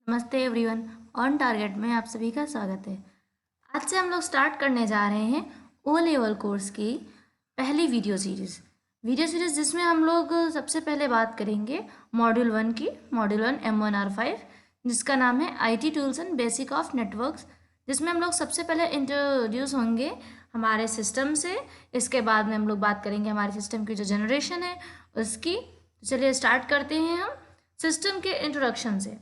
नमस्ते everyone. On target में आप सभी का स्वागत है। आज से हम लोग स्टार्ट करने जा रहे हैं ओ लेवल कोर्स की पहली वीडियो सीरीज़ जिसमें हम लोग सबसे पहले बात करेंगे मॉड्यूल 1 की, मॉड्यूल 1 M1R5, जिसका नाम है IT tools and basic of networks, जिसमें हम लोग सबसे पहले इंट्रोड्यूस होंगे हमारे सिस्टम से। इसके बाद में हम लोग बात करेंगे हमारे सिस्टम की जो जनरेशन है उसकी। चलिए स्टार्ट करते हैं हम सिस्टम के इंट्रोडक्शन से।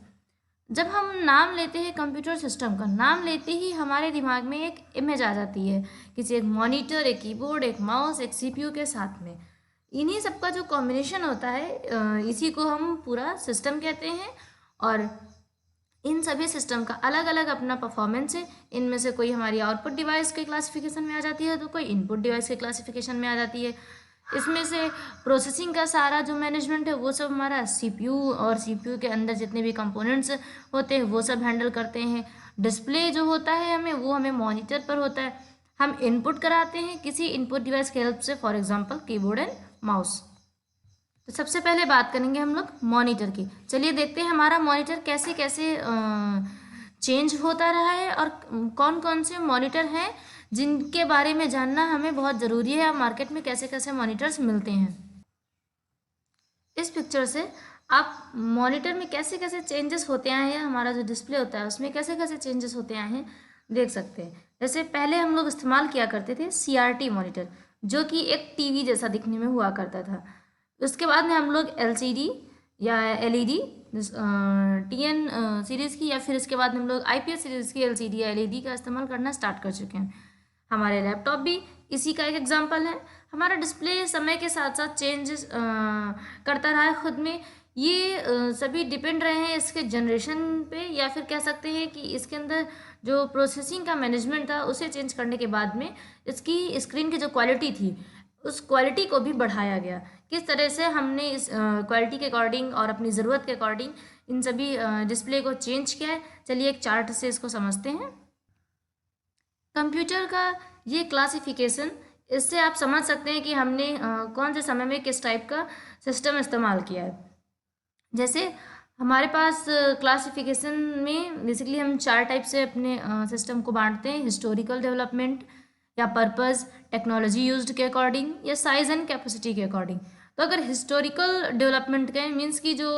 जब हम नाम लेते हैं कंप्यूटर सिस्टम का, नाम लेते ही हमारे दिमाग में एक इमेज आ जाती है, किसी एक मॉनिटर, एक कीबोर्ड, एक माउस, एक सीपीयू के साथ में। इन्हीं सबका जो कॉम्बिनेशन होता है इसी को हम पूरा सिस्टम कहते हैं। और इन सभी सिस्टम का अलग अलग अपना परफॉर्मेंस है। इनमें से कोई हमारी आउटपुट डिवाइस के क्लासिफिकेशन में आ जाती है तो कोई इनपुट डिवाइस के क्लासिफिकेशन में आ जाती है। इसमें से प्रोसेसिंग का सारा जो मैनेजमेंट है वो सब हमारा सीपीयू और सीपीयू के अंदर जितने भी कंपोनेंट्स होते हैं वो सब हैंडल करते हैं। डिस्प्ले जो होता है हमें मॉनिटर पर होता है। हम इनपुट कराते हैं किसी इनपुट डिवाइस की हेल्प से, for example keyboard and mouse. तो सबसे पहले बात करेंगे हम लोग मॉनिटर की। चलिए देखते हैं हमारा मॉनिटर कैसे कैसे चेंज होता रहा है और कौन कौन से मॉनिटर हैं जिनके बारे में जानना हमें बहुत ज़रूरी है। और मार्केट में कैसे कैसे मॉनिटर्स मिलते हैं। इस पिक्चर से आप मॉनिटर में कैसे कैसे चेंजेस होते आए हैं, हमारा जो डिस्प्ले होता है उसमें कैसे कैसे चेंजेस होते आए हैं देख सकते हैं। जैसे पहले हम लोग इस्तेमाल किया करते थे CRT मॉनिटर, जो कि एक टीवी जैसा दिखने में हुआ करता था। उसके बाद में हम लोग LCD या LED TN सीरीज़ की, या फिर इसके बाद हम लोग IPS सीरीज़ की LCD या LED का इस्तेमाल करना स्टार्ट कर चुके हैं। हमारे लैपटॉप भी इसी का एक एग्जांपल है। हमारा डिस्प्ले समय के साथ साथ चेंजेस करता रहा है खुद में। ये सभी डिपेंड रहे हैं इसके जनरेशन पे, या फिर कह सकते हैं कि इसके अंदर जो प्रोसेसिंग का मैनेजमेंट था उसे चेंज करने के बाद में इसकी स्क्रीन की जो क्वालिटी थी उस क्वालिटी को भी बढ़ाया गया। किस तरह से हमने इस क्वालिटी के अकॉर्डिंग और अपनी ज़रूरत के अकॉर्डिंग इन सभी डिस्प्ले को चेंज किया है, चलिए एक चार्ट से इसको समझते हैं। कंप्यूटर का ये क्लासिफिकेशन, इससे आप समझ सकते हैं कि हमने कौन से समय में किस टाइप का सिस्टम इस्तेमाल किया है। जैसे हमारे पास क्लासिफिकेशन में बेसिकली हम 4 टाइप से अपने सिस्टम को बांटते हैं: हिस्टोरिकल डेवलपमेंट, या पर्पस, टेक्नोलॉजी यूज्ड के अकॉर्डिंग, या साइज एंड कैपेसिटी के अकॉर्डिंग। तो अगर हिस्टोरिकल डेवलपमेंट के मीन्स की जो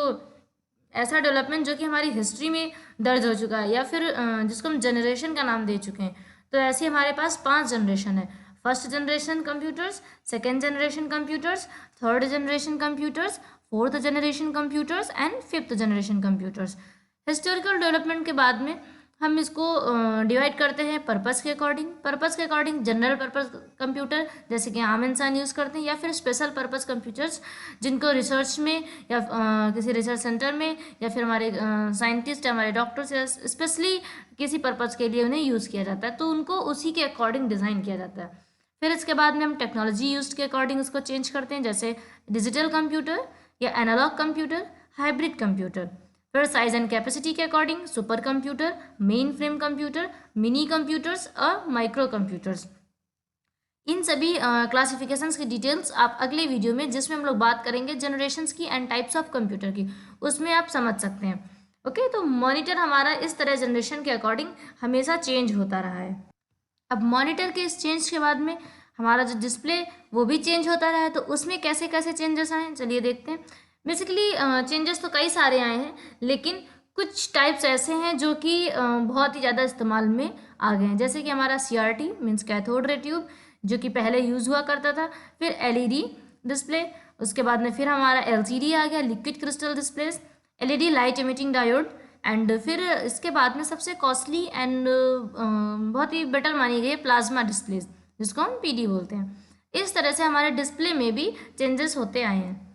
ऐसा डेवलपमेंट जो कि हमारी हिस्ट्री में दर्ज हो चुका है, या फिर जिसको हम जनरेशन का नाम दे चुके हैं, तो ऐसे हमारे पास 5 जनरेशन है। First generation computers, second generation computers, third generation computers, fourth generation computers and fifth generation computers. Historical development के बाद में हम इसको डिवाइड करते हैं पर्पस के अकॉर्डिंग जनरल पर्पस कंप्यूटर जैसे कि आम इंसान यूज़ करते हैं, या फिर स्पेशल पर्पस कंप्यूटर्स जिनको रिसर्च में या किसी रिसर्च सेंटर में, या फिर हमारे साइंटिस्ट, हमारे डॉक्टर्स स्पेशली किसी पर्पस के लिए उन्हें यूज़ किया जाता है, तो उनको उसी के अकॉर्डिंग डिज़ाइन किया जाता है। फिर इसके बाद में हम टेक्नोलॉजी यूज के अकॉर्डिंग उसको चेंज करते हैं, जैसे डिजिटल कंप्यूटर या एनालॉग कंप्यूटर, हाइब्रिड कंप्यूटर। फिर साइज एंड कैपेसिटी के according super computer, main frame computer, mini computers और माइक्रो कंप्यूटर्स। इन सभी क्लासिफिकेशंस की डिटेल्स आप अगले वीडियो में, जिसमें हम लोग बात करेंगे जनरेशन्स की एंड टाइप्स ऑफ कंप्यूटर की, उसमें आप समझ सकते हैं। ओके, तो मॉनिटर हमारा इस तरह जनरेशन के अकॉर्डिंग हमेशा चेंज होता रहा है। अब मॉनिटर के इस चेंज के बाद में हमारा जो डिस्प्ले वो भी चेंज होता रहा है, तो उसमें कैसे कैसे चेंजेस आए चलिए देखते हैं। बेसिकली चेंजेस तो कई सारे आए हैं, लेकिन कुछ टाइप्स ऐसे हैं जो कि बहुत ही ज़्यादा इस्तेमाल में आ गए हैं। जैसे कि हमारा CRT means cathode ray tube, जो कि पहले यूज़ हुआ करता था। फिर LED डिस्प्ले, उसके बाद में फिर हमारा LCD आ गया, liquid crystal displace, LED light emitting diode, and फिर इसके बाद में सबसे कॉस्टली एंड बहुत ही बेटर मानी गई है प्लाज्मा डिस्प्लेज, जिसको हम PD बोलते हैं। इस तरह से हमारे डिस्प्ले में भी चेंजेस होते आए हैं।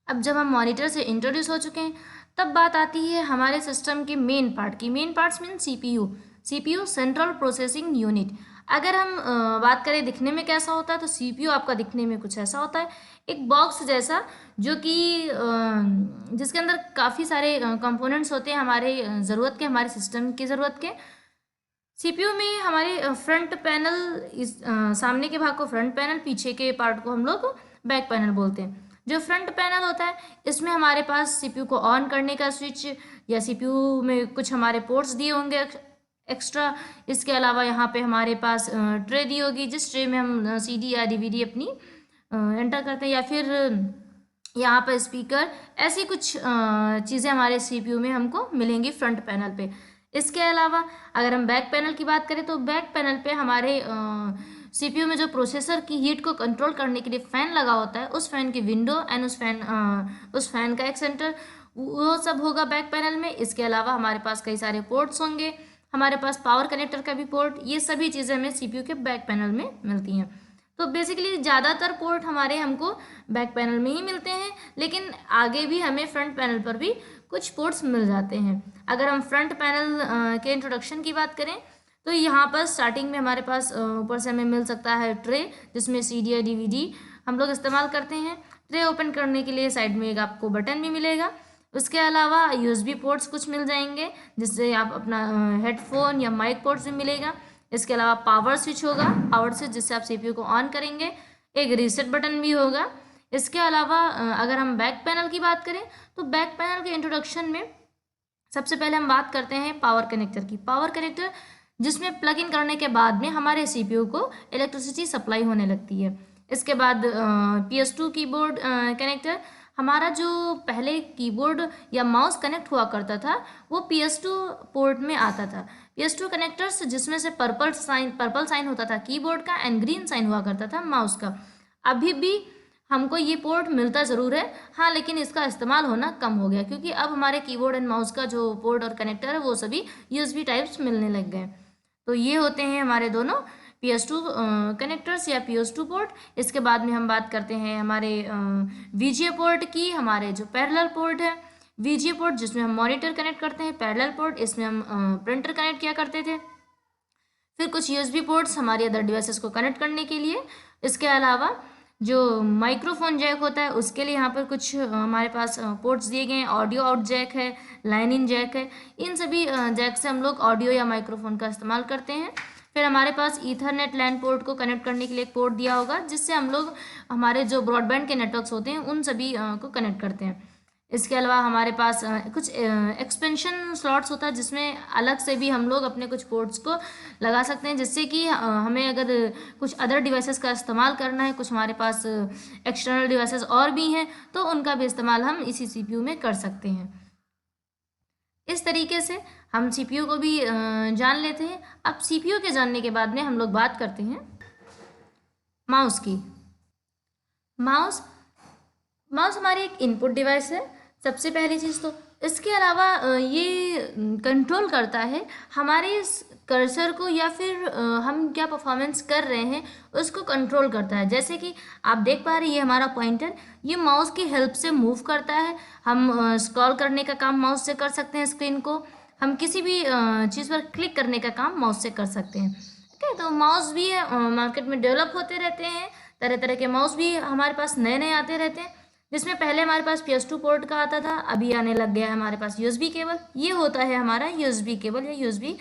अब जब हम मॉनिटर से इंट्रोड्यूस हो चुके हैं, तब बात आती है हमारे सिस्टम के मेन पार्ट की। Main parts mean CPU central processing unit. अगर हम बात करें दिखने में कैसा होता है, तो CPU आपका दिखने में कुछ ऐसा होता है, एक बॉक्स जैसा, जो कि जिसके अंदर काफ़ी सारे कंपोनेंट्स होते हैं हमारे ज़रूरत के, हमारे सिस्टम की ज़रूरत के। CPU में हमारे फ्रंट पैनल, इस सामने के भाग को फ्रंट पैनल, पीछे के पार्ट को हम लोग बैक पैनल बोलते हैं। जो फ्रंट पैनल होता है इसमें हमारे पास सीपीयू को ऑन करने का स्विच या सीपीयू में कुछ हमारे पोर्ट्स दिए होंगे एक्स्ट्रा। इसके अलावा यहाँ पे हमारे पास ट्रे दी होगी, जिस ट्रे में हम सीडी या डीवीडी अपनी एंटर करते हैं, या फिर यहाँ पर स्पीकर, ऐसी कुछ चीज़ें हमारे सीपीयू में हमको मिलेंगी फ्रंट पैनल पे। इसके अलावा अगर हम बैक पैनल की बात करें तो बैक पैनल पे हमारे सीपीयू में जो प्रोसेसर की हीट को कंट्रोल करने के लिए फ़ैन लगा होता है, उस फैन की विंडो एंड उस फैन का एक सेंटर, वो सब होगा बैक पैनल में। इसके अलावा हमारे पास कई सारे पोर्ट्स होंगे, हमारे पास पावर कनेक्टर का भी पोर्ट, ये सभी चीज़ें हमें सीपीयू के बैक पैनल में मिलती हैं। तो बेसिकली ज़्यादातर पोर्ट हमारे हमको बैक पैनल में ही मिलते हैं, लेकिन आगे भी हमें फ्रंट पैनल पर भी कुछ पोर्ट्स मिल जाते हैं। अगर हम फ्रंट पैनल के इंट्रोडक्शन की बात करें तो यहाँ पर स्टार्टिंग में हमारे पास ऊपर से हमें मिल सकता है ट्रे, जिसमें सीडी या डीवीडी हम लोग इस्तेमाल करते हैं। ट्रे ओपन करने के लिए साइड में एक आपको बटन भी मिलेगा। उसके अलावा यूएसबी पोर्ट्स कुछ मिल जाएंगे, जिससे आप अपना हेडफोन या माइक पोर्ट्स भी मिलेगा। इसके अलावा पावर स्विच होगा, पावर स्विच जिससे आप सीपीयू को ऑन करेंगे। एक रीसेट बटन भी होगा। इसके अलावा अगर हम बैक पैनल की बात करें तो बैक पैनल के इंट्रोडक्शन में सबसे पहले हम बात करते हैं पावर कनेक्टर की। पावर कनेक्टर जिसमें प्लग इन करने के बाद में हमारे सीपीयू को इलेक्ट्रिसिटी सप्लाई होने लगती है। इसके बाद PS2 कीबोर्ड कनेक्टर, हमारा जो पहले कीबोर्ड या माउस कनेक्ट हुआ करता था वो PS2 पोर्ट में आता था। PS2 कनेक्टर्स जिसमें से पर्पल साइन होता था कीबोर्ड का एंड ग्रीन साइन हुआ करता था माउस का। अभी भी हमको ये पोर्ट मिलता ज़रूर है, हाँ, लेकिन इसका इस्तेमाल होना कम हो गया, क्योंकि अब हमारे कीबोर्ड एंड माउस का जो पोर्ट और कनेक्टर है वो सभी USB टाइप्स मिलने लग गए। तो ये होते हैं हमारे दोनों PS2 कनेक्टर्स या PS2 पोर्ट। इसके बाद में हम बात करते हैं हमारे VGA पोर्ट की, हमारे जो पैरेलल पोर्ट है। VGA पोर्ट जिसमें हम मॉनिटर कनेक्ट करते हैं, पैरेलल पोर्ट इसमें हम प्रिंटर कनेक्ट किया करते थे। फिर कुछ USB पोर्ट्स हमारे अदर डिवाइसेस को कनेक्ट करने के लिए। इसके अलावा जो माइक्रोफोन जैक होता है उसके लिए यहाँ पर कुछ हमारे पास पोर्ट्स दिए गए हैं। ऑडियो आउट जैक है, लाइन इन जैक है, इन सभी जैक से हम लोग ऑडियो या माइक्रोफोन का इस्तेमाल करते हैं। फिर हमारे पास ईथरनेट लैन पोर्ट को कनेक्ट करने के लिए एक पोर्ट दिया होगा, जिससे हम लोग हमारे जो ब्रॉडबैंड के नेटवर्क्स होते हैं उन सभी को कनेक्ट करते हैं। इसके अलावा हमारे पास कुछ एक्सपेंशन स्लॉट्स होता है, जिसमें अलग से भी हम लोग अपने कुछ पोर्ट्स को लगा सकते हैं, जिससे कि हमें अगर कुछ अदर डिवाइसेस का इस्तेमाल करना है, कुछ हमारे पास एक्सटर्नल डिवाइसेस और भी हैं, तो उनका भी इस्तेमाल हम इसी सीपीयू में कर सकते हैं। इस तरीके से हम सीपीयू को भी जान लेते हैं। अब सीपीयू के जानने के बाद में हम लोग बात करते हैं माउस की। माउस हमारी एक इनपुट डिवाइस है सबसे पहली चीज़ तो। इसके अलावा ये कंट्रोल करता है हमारे कर्सर को, या फिर हम क्या परफॉर्मेंस कर रहे हैं उसको कंट्रोल करता है। जैसे कि आप देख पा रहे हैं ये हमारा पॉइंटर, ये माउस की हेल्प से मूव करता है। हम स्क्रॉल करने का काम माउस से कर सकते हैं, स्क्रीन को हम किसी भी चीज़ पर क्लिक करने का काम माउस से कर सकते हैं। ठीक है, तो माउस भी मार्केट में डेवलप होते रहते हैं, तरह तरह के माउस भी हमारे पास नए नए आते रहते हैं। जिसमें पहले हमारे पास PS2 पोर्ट का आता था, अभी आने लग गया है हमारे पास USB केबल। ये होता है हमारा USB केबल या USB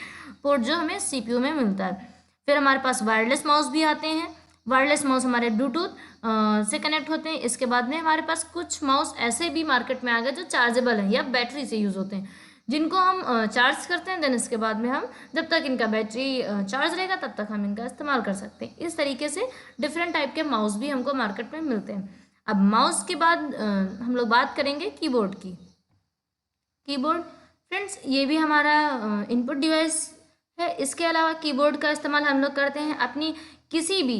पोर्ट जो हमें CPU में मिलता है। फिर हमारे पास वायरलेस माउस भी आते हैं। वायरलेस माउस हमारे ब्लूटूथ से कनेक्ट होते हैं। इसके बाद में हमारे पास कुछ माउस ऐसे भी मार्केट में आ गए जो चार्जेबल हैं या बैटरी से यूज़ होते हैं, जिनको हम चार्ज करते हैं। देन इसके बाद में हम जब तक इनका बैटरी चार्ज रहेगा तब तक हम इनका इस्तेमाल कर सकते हैं। इस तरीके से डिफरेंट टाइप के माउस भी हमको मार्केट में मिलते हैं। अब माउस के बाद हम लोग बात करेंगे कीबोर्ड की। कीबोर्ड फ्रेंड्स ये भी हमारा इनपुट डिवाइस है। इसके अलावा कीबोर्ड का इस्तेमाल हम लोग करते हैं अपनी किसी भी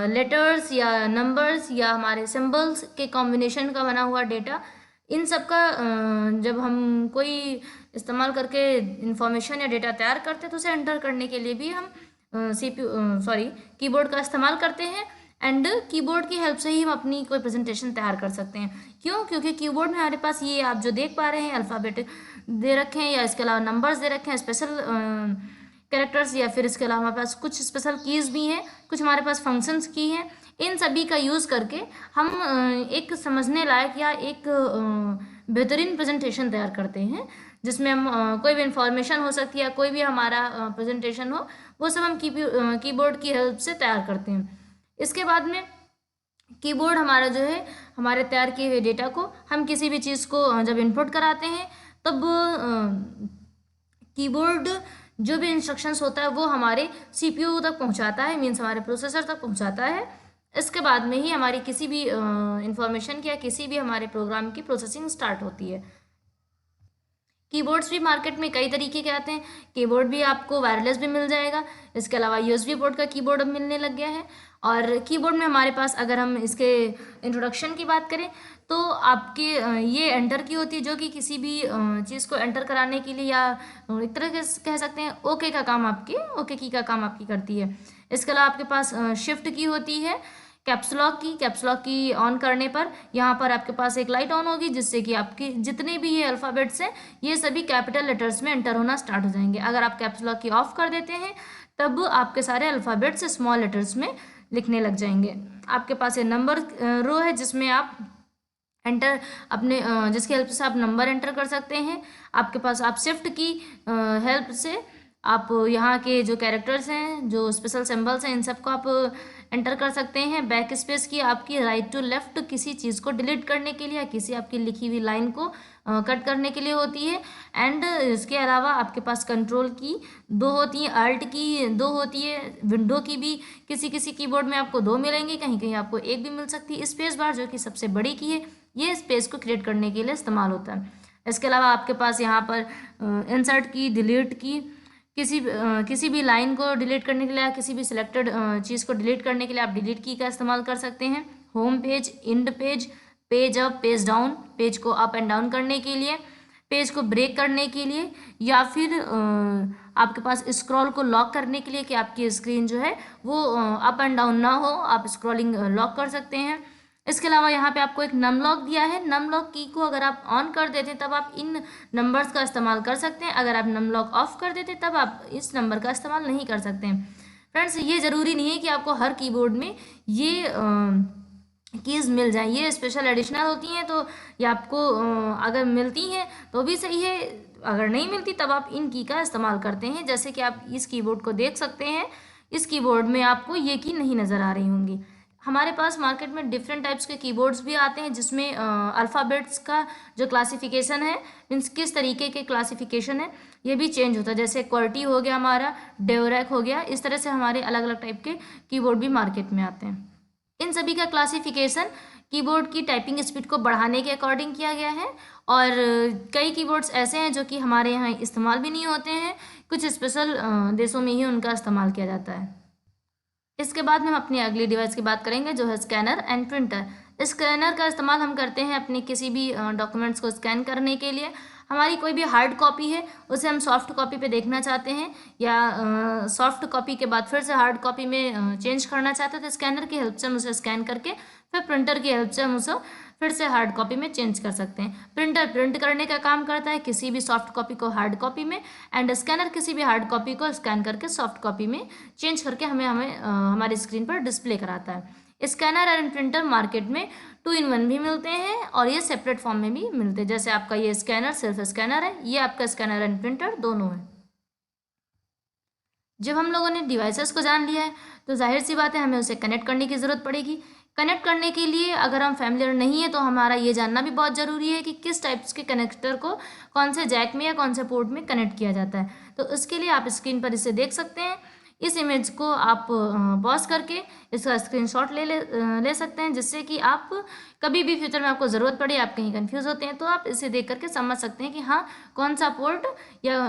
लेटर्स या नंबर्स या हमारे सिंबल्स के कॉम्बिनेशन का बना हुआ डेटा, इन सब का जब हम कोई इस्तेमाल करके इंफॉर्मेशन या डेटा तैयार करते हैं तो उसे एंटर करने के लिए भी हम कीबोर्ड का इस्तेमाल करते हैं। एंड कीबोर्ड की हेल्प से ही हम अपनी कोई प्रेजेंटेशन तैयार कर सकते हैं। क्यों? क्योंकि कीबोर्ड में हमारे पास ये आप जो देख पा रहे हैं अल्फ़ाबेट दे रखे हैं, या इसके अलावा नंबर्स दे रखे हैं, स्पेशल कैरेक्टर्स, या फिर इसके अलावा हमारे पास कुछ स्पेशल कीज़ भी हैं, कुछ हमारे पास फंक्शंस की हैं। इन सभी का यूज़ करके हम एक समझने लायक या एक बेहतरीन प्रेजेंटेशन तैयार करते हैं, जिसमें हम कोई भी इंफॉर्मेशन हो सकती है, कोई भी हमारा प्रेजेंटेशन हो, वो सब हम कीबोर्ड की हेल्प से तैयार करते हैं। इसके बाद में कीबोर्ड हमारा जो है हमारे तैयार किए हुए डेटा को हम किसी भी चीज़ को जब इनपुट कराते हैं तब कीबोर्ड जो भी इंस्ट्रक्शंस होता है वो हमारे सीपीयू तक पहुंचाता है, मीन्स हमारे प्रोसेसर तक पहुंचाता है। इसके बाद में ही हमारी किसी भी इंफॉर्मेशन की या किसी भी हमारे प्रोग्राम की प्रोसेसिंग स्टार्ट होती है। कीबोर्ड्स भी मार्केट में कई तरीके के आते हैं। कीबोर्ड भी आपको वायरलेस भी मिल जाएगा, इसके अलावा यूएसबी पोर्ट का कीबोर्ड अब मिलने लग गया है। और कीबोर्ड में हमारे पास अगर हम इसके इंट्रोडक्शन की बात करें तो आपके ये एंटर की होती है, जो कि किसी भी चीज़ को एंटर कराने के लिए या एक तरह से कह सकते हैं ओके का काम आपकी ओके की का काम आपकी करती है। इसके अलावा आपके पास शिफ्ट की होती है, कैप्स लॉक की ऑन करने पर यहाँ पर आपके पास एक लाइट ऑन होगी, जिससे कि आपके जितने भी ये अल्फ़ाबेट्स हैं ये सभी कैपिटल लेटर्स में एंटर होना स्टार्ट हो जाएंगे। अगर आप कैप्स लॉक की ऑफ कर देते हैं तब आपके सारे अल्फ़ाबेट्स स्मॉल लेटर्स में लिखने लग जाएंगे। आपके पास ये नंबर रो है जिसमें आप एंटर अपने जिसकी हेल्प से आप नंबर एंटर कर सकते हैं। आपके पास आप शिफ्ट की हेल्प से आप यहाँ के जो कैरेक्टर्स हैं, जो स्पेशल सिंबल्स हैं, इन सबको आप एंटर कर सकते हैं। बैक स्पेस की आपकी राइट टू लेफ्ट किसी चीज़ को डिलीट करने के लिए या किसी आपकी लिखी हुई लाइन को कट करने के लिए होती है। एंड इसके अलावा आपके पास कंट्रोल की दो होती है, अल्ट की दो होती है, विंडो की भी किसी किसी कीबोर्ड में आपको दो मिलेंगी, कहीं कहीं आपको एक भी मिल सकती है। स्पेस बार जो कि सबसे बड़ी की है, ये स्पेस को क्रिएट करने के लिए इस्तेमाल होता है। इसके अलावा आपके पास यहाँ पर इंसर्ट की, डिलीट की, किसी भी लाइन को डिलीट करने के लिए या किसी भी सिलेक्टेड चीज़ को डिलीट करने के लिए आप डिलीट की का इस्तेमाल कर सकते हैं। Home page, end page, page up, page down, page को अप एंड डाउन करने के लिए, पेज को ब्रेक करने के लिए, या फिर आपके पास स्क्रॉल को लॉक करने के लिए कि आपकी स्क्रीन जो है वो अप एंड डाउन ना हो, आप स्क्रॉलिंग लॉक कर सकते हैं। इसके अलावा यहाँ पे आपको एक नम लॉक दिया है। नम लॉक की को अगर आप ऑन कर देते हैं तब आप इन नंबर्स का इस्तेमाल कर सकते हैं, अगर आप नम लॉक ऑफ कर देते हैं तब आप इस नंबर का इस्तेमाल नहीं कर सकते हैं। फ्रेंड्स, ये ज़रूरी नहीं है कि आपको हर कीबोर्ड में ये कीज़ मिल जाए, ये स्पेशल एडिशनल होती हैं, तो ये आपको अगर मिलती हैं तो भी सही है, अगर नहीं मिलती तब आप इन की का इस्तेमाल करते हैं। जैसे कि आप इस कीबोर्ड को देख सकते हैं, इस कीबोर्ड में आपको ये की नहीं नज़र आ रही होंगी। हमारे पास मार्केट में डिफरेंट टाइप्स के कीबोर्ड्स भी आते हैं जिसमें अल्फ़ाबेट्स का जो क्लासिफिकेशन है, मीन्स किस तरीके के क्लासिफिकेशन है, ये भी चेंज होता है। जैसे क्वर्टी हो गया, हमारा डेवरैक हो गया, इस तरह से हमारे अलग अलग टाइप के कीबोर्ड भी मार्केट में आते हैं। इन सभी का क्लासिफिकेशन कीबोर्ड की टाइपिंग स्पीड को बढ़ाने के अकॉर्डिंग किया गया है। और कई कीबोर्ड्स ऐसे हैं जो कि हमारे यहाँ इस्तेमाल भी नहीं होते हैं, कुछ स्पेशल देशों में ही उनका इस्तेमाल किया जाता है। इसके बाद में हम अपनी अगली डिवाइस की बात करेंगे जो है स्कैनर एंड प्रिंटर। स्कैनर का इस्तेमाल हम करते हैं अपनी किसी भी डॉक्यूमेंट्स को स्कैन करने के लिए। हमारी कोई भी हार्ड कॉपी है उसे हम सॉफ्ट कॉपी पे देखना चाहते हैं, या सॉफ्ट कॉपी के बाद फिर से हार्ड कॉपी में चेंज करना चाहते हैं, तो स्कैनर की हेल्प से हम उसे स्कैन करके फिर प्रिंटर की हेल्प से हम उसे फिर से हार्ड कॉपी में चेंज कर सकते हैं। प्रिंटर प्रिंट करने का काम करता है किसी भी सॉफ्ट कॉपी को हार्ड कॉपी में, एंड स्कैनर किसी भी हार्ड कॉपी को स्कैन करके सॉफ्ट कॉपी में चेंज करके हमें हमारी स्क्रीन पर डिस्प्ले कराता है। स्कैनर एंड प्रिंटर मार्केट में 2-in-1 भी मिलते हैं और ये सेपरेट फॉर्म में भी मिलते हैं। जैसे आपका ये स्कैनर सिर्फ स्कैनर है, ये आपका स्कैनर एंड प्रिंटर दोनों है। जब हम लोगों ने डिवाइसेस को जान लिया है तो जाहिर सी बात है हमें उसे कनेक्ट करने की ज़रूरत पड़ेगी। कनेक्ट करने के लिए अगर हम फैमिलियर नहीं है तो हमारा ये जानना भी बहुत ज़रूरी है कि किस टाइप्स के कनेक्टर को कौन से जैक में या कौन से पोर्ट में कनेक्ट किया जाता है। तो इसके लिए आप स्क्रीन पर इसे देख सकते हैं। इस इमेज को आप पॉज करके इसका स्क्रीनशॉट ले सकते हैं, जिससे कि आप कभी भी फ्यूचर में आपको ज़रूरत पड़े, आप कहीं कंफ्यूज होते हैं तो आप इसे देख करके समझ सकते हैं कि हाँ कौन सा पोर्ट या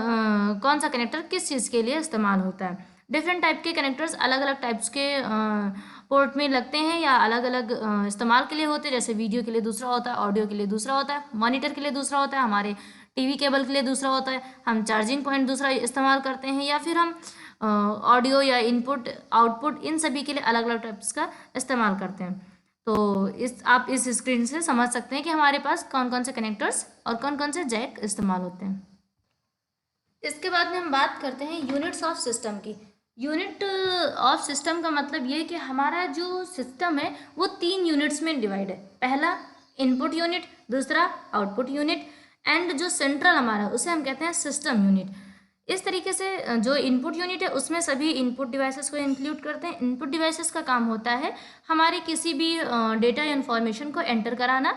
कौन सा कनेक्टर किस चीज़ के लिए इस्तेमाल होता है। डिफरेंट टाइप के कनेक्टर्स अलग अलग टाइप्स के पोर्ट में लगते हैं या अलग अलग इस्तेमाल के लिए होते हैं। जैसे वीडियो के लिए दूसरा होता है, ऑडियो के लिए दूसरा होता है, मॉनिटर के लिए दूसरा होता है, हमारे टीवी केबल के लिए दूसरा होता है, हम चार्जिंग पॉइंट दूसरा इस्तेमाल करते हैं, या फिर हम ऑडियो या इनपुट आउटपुट इन सभी के लिए अलग अलग टाइप्स का इस्तेमाल करते हैं। तो आप इस स्क्रीन से समझ सकते हैं कि हमारे पास कौन कौन से कनेक्टर्स और कौन कौन से जैक इस्तेमाल होते हैं। इसके बाद में हम बात करते हैं यूनिट्स ऑफ सिस्टम की। यूनिट ऑफ सिस्टम का मतलब ये है कि हमारा जो सिस्टम है वो 3 यूनिट्स में डिवाइड है। पहला इनपुट यूनिट, दूसरा आउटपुट यूनिट, एंड जो सेंट्रल हमारा उसे हम कहते हैं सिस्टम यूनिट। इस तरीके से जो इनपुट यूनिट है उसमें सभी इनपुट डिवाइसेस को इंक्लूड करते हैं। इनपुट डिवाइसेस का काम होता है हमारे किसी भी डेटा या इन्फॉर्मेशन को एंटर कराना,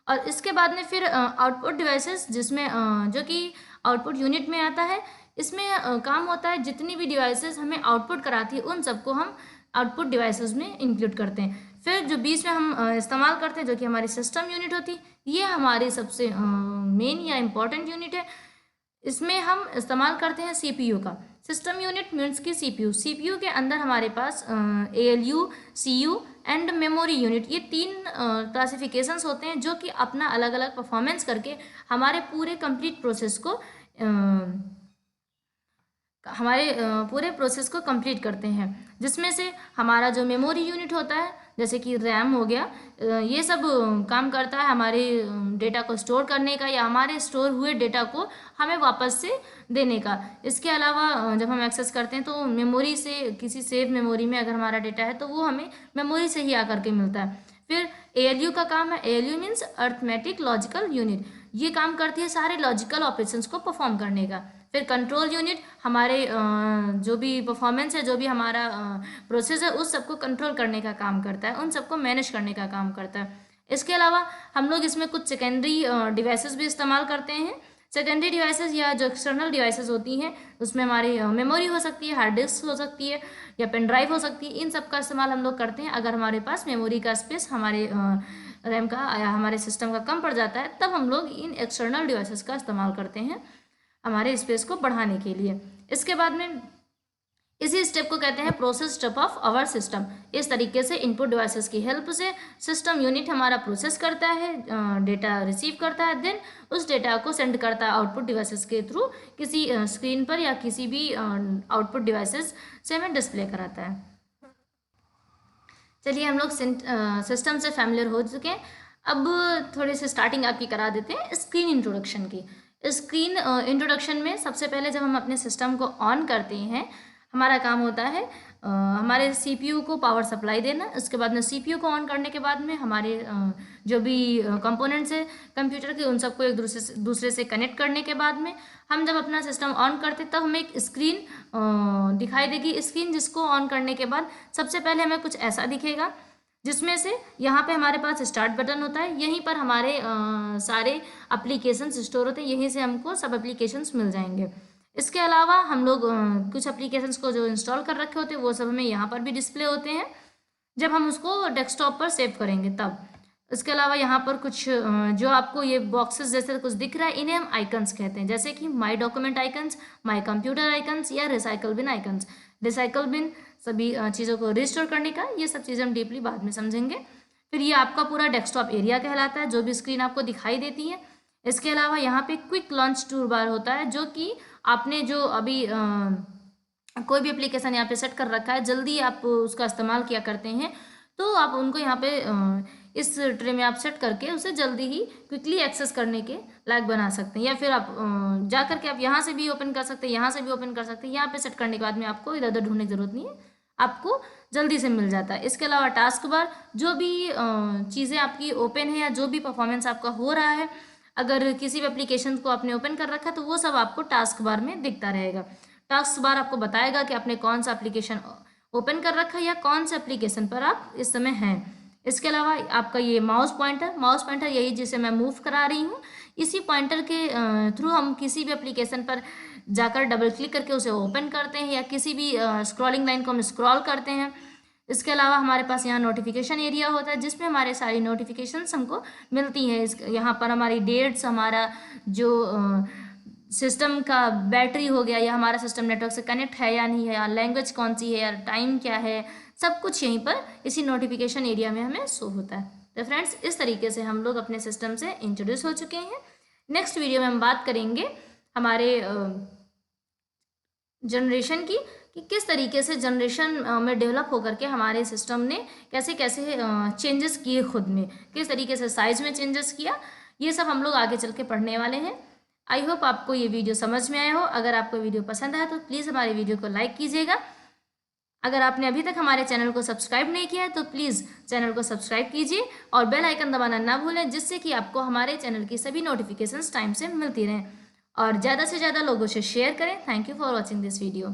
और इसके बाद में फिर आउटपुट डिवाइसेस जिसमें जो कि आउटपुट यूनिट में आता है, इसमें काम होता है जितनी भी डिवाइसेस हमें आउटपुट कराती है उन सबको हम आउटपुट डिवाइसेस में इंक्लूड करते हैं। फिर जो बीच में हम इस्तेमाल करते हैं जो कि हमारी सिस्टम यूनिट होती है, ये हमारी सबसे मेन या इम्पॉर्टेंट यूनिट है। इसमें हम इस्तेमाल करते हैं सीपीयू का। सिस्टम यूनिट मीन्स की सीपीयू। सीपीयू के अंदर हमारे पास ALU, CU and memory unit, ये 3 क्लासिफिकेशंस होते हैं जो कि अपना अलग अलग परफॉर्मेंस करके हमारे पूरे कंप्लीट प्रोसेस को पूरे प्रोसेस को कंप्लीट करते हैं। जिसमें से हमारा जो मेमोरी यूनिट होता है जैसे कि रैम हो गया, ये सब काम करता है हमारे डेटा को स्टोर करने का या हमारे स्टोर हुए डेटा को हमें वापस से देने का। इसके अलावा जब हम एक्सेस करते हैं तो मेमोरी से, किसी सेव मेमोरी में अगर हमारा डेटा है तो वो हमें मेमोरी से ही आकर के मिलता है। फिर एएलयू का काम है, ALU means arithmetic logical unit, ये काम करती है सारे लॉजिकल ऑपरेशंस को परफॉर्म करने का। फिर कंट्रोल यूनिट हमारे जो भी परफॉर्मेंस है, जो भी हमारा प्रोसेस है, उस सबको कंट्रोल करने का काम करता है, उन सबको मैनेज करने का काम करता है। इसके अलावा हम लोग इसमें कुछ सेकेंडरी डिवाइसेस भी इस्तेमाल करते हैं। सेकेंडरी डिवाइसेस या जो एक्सटर्नल डिवाइसेस होती हैं उसमें हमारी मेमोरी हो सकती है, हार्ड डिस्क हो सकती है या पेन ड्राइव हो सकती है। इन सब का इस्तेमाल हम लोग करते हैं अगर हमारे पास मेमोरी का स्पेस हमारे रैम का या हमारे सिस्टम का कम पड़ जाता है, तब हम लोग इन एक्सटर्नल डिवाइसेस का इस्तेमाल करते हैं हमारे स्पेस को बढ़ाने के लिए। इसके बाद में इसी स्टेप को कहते हैं process step of our system. इस तरीके से इनपुट डिवाइसेस की हेल्प से सिस्टम यूनिट हमारा प्रोसेस करता है, डेटा रिसीव करता है, देन उस डेटा को सेंड करता है आउटपुट डिवाइसेस के थ्रू किसी स्क्रीन पर या किसी भी आउटपुट डिवाइसेस से हमें डिस्प्ले कराता है। चलिए हम लोग सिस्टम से फैमिलियर हो चुके हैं। अब थोड़े से स्टार्टिंग आपकी करा देते हैं स्क्रीन इंट्रोडक्शन की। स्क्रीन इंट्रोडक्शन में सबसे पहले जब हम अपने सिस्टम को ऑन करते हैं, हमारा काम होता है हमारे सीपीयू को पावर सप्लाई देना। उसके बाद में सीपीयू को ऑन करने के बाद में हमारे जो भी कंपोनेंट्स है कंप्यूटर के, उन सबको एक दूसरे से कनेक्ट करने के बाद में हम जब अपना सिस्टम ऑन करते तब हमें एक स्क्रीन दिखाई देगी। स्क्रीन जिसको ऑन करने के बाद सबसे पहले हमें कुछ ऐसा दिखेगा जिसमें से यहाँ पे हमारे पास स्टार्ट बटन होता है, यहीं पर हमारे सारे एप्लीकेशंस स्टोर होते हैं, यहीं से हमको सब एप्लीकेशंस मिल जाएंगे। इसके अलावा हम लोग कुछ एप्लीकेशंस को जो इंस्टॉल कर रखे होते हैं वो सब हमें यहाँ पर भी डिस्प्ले होते हैं जब हम उसको डेस्कटॉप पर सेव करेंगे तब। इसके अलावा यहाँ पर कुछ जो आपको ये बॉक्सेस जैसे कुछ दिख रहा है, इन्हें हम आइकन्स कहते हैं, जैसे कि my document icons, my computer icons या recycle bin icons. Recycle bin सभी चीज़ों को रिस्टोर करने का, ये सब चीज़ें हम डीपली बाद में समझेंगे। फिर ये आपका पूरा डेस्कटॉप एरिया कहलाता है, जो भी स्क्रीन आपको दिखाई देती है। इसके अलावा यहाँ पे क्विक लॉन्च टूल बार होता है, जो कि आपने जो अभी कोई भी एप्लीकेशन यहाँ पे सेट कर रखा है, जल्दी आप उसका इस्तेमाल किया करते हैं तो आप उनको यहाँ पे इस ट्रे में आप सेट करके उसे जल्दी ही क्विकली एक्सेस करने के लायक बना सकते हैं। या फिर आप जा कर के आप यहाँ से भी ओपन कर सकते हैं, यहाँ से भी ओपन कर सकते हैं। यहाँ पे सेट करने के बाद में आपको इधर उधर ढूंढने की जरूरत नहीं है, आपको जल्दी से मिल जाता है। इसके अलावा टास्क बार, जो भी चीज़ें आपकी ओपन है या जो भी परफॉर्मेंस आपका हो रहा है, अगर किसी भी एप्लीकेशन को आपने ओपन कर रखा है तो वो सब आपको टास्क बार में दिखता रहेगा। टास्क बार आपको बताएगा कि आपने कौन सा एप्लीकेशन ओपन कर रखा है या कौन से एप्लीकेशन पर आप इस समय हैं। इसके अलावा आपका ये माउस पॉइंटर यही जिसे मैं मूव करा रही हूँ, इसी पॉइंटर के थ्रू हम किसी भी एप्लीकेशन पर जाकर डबल क्लिक करके उसे ओपन करते हैं या किसी भी स्क्रॉलिंग लाइन को हम स्क्रॉल करते हैं। इसके अलावा हमारे पास यहाँ नोटिफिकेशन एरिया होता है जिसमें हमारे सारी नोटिफिकेशंस हमको मिलती हैं। यहाँ पर हमारी डेट्स, हमारा जो सिस्टम का बैटरी हो गया या हमारा सिस्टम नेटवर्क से कनेक्ट है या नहीं है, या लैंग्वेज कौन सी है, या टाइम क्या है, सब कुछ यहीं पर इसी नोटिफिकेशन एरिया में हमें शो होता है। तो फ्रेंड्स, इस तरीके से हम लोग अपने सिस्टम से इंट्रोड्यूस हो चुके हैं। नेक्स्ट वीडियो में हम बात करेंगे हमारे जनरेशन की, कि किस तरीके से जनरेशन में डेवलप होकर के हमारे सिस्टम ने कैसे कैसे चेंजेस किए, खुद में किस तरीके से साइज में चेंजेस किया, ये सब हम लोग आगे चल के पढ़ने वाले हैं। आई होप आपको ये वीडियो समझ में आया हो। अगर आपको वीडियो पसंद आया तो प्लीज़ हमारे वीडियो को लाइक कीजिएगा। अगर आपने अभी तक हमारे चैनल को सब्सक्राइब नहीं किया है तो प्लीज़ चैनल को सब्सक्राइब कीजिए और बेल आइकन दबाना ना भूलें, जिससे कि आपको हमारे चैनल की सभी नोटिफिकेशंस टाइम से मिलती रहें। और ज़्यादा से ज़्यादा लोगों से शेयर करें। Thank you for watching this video.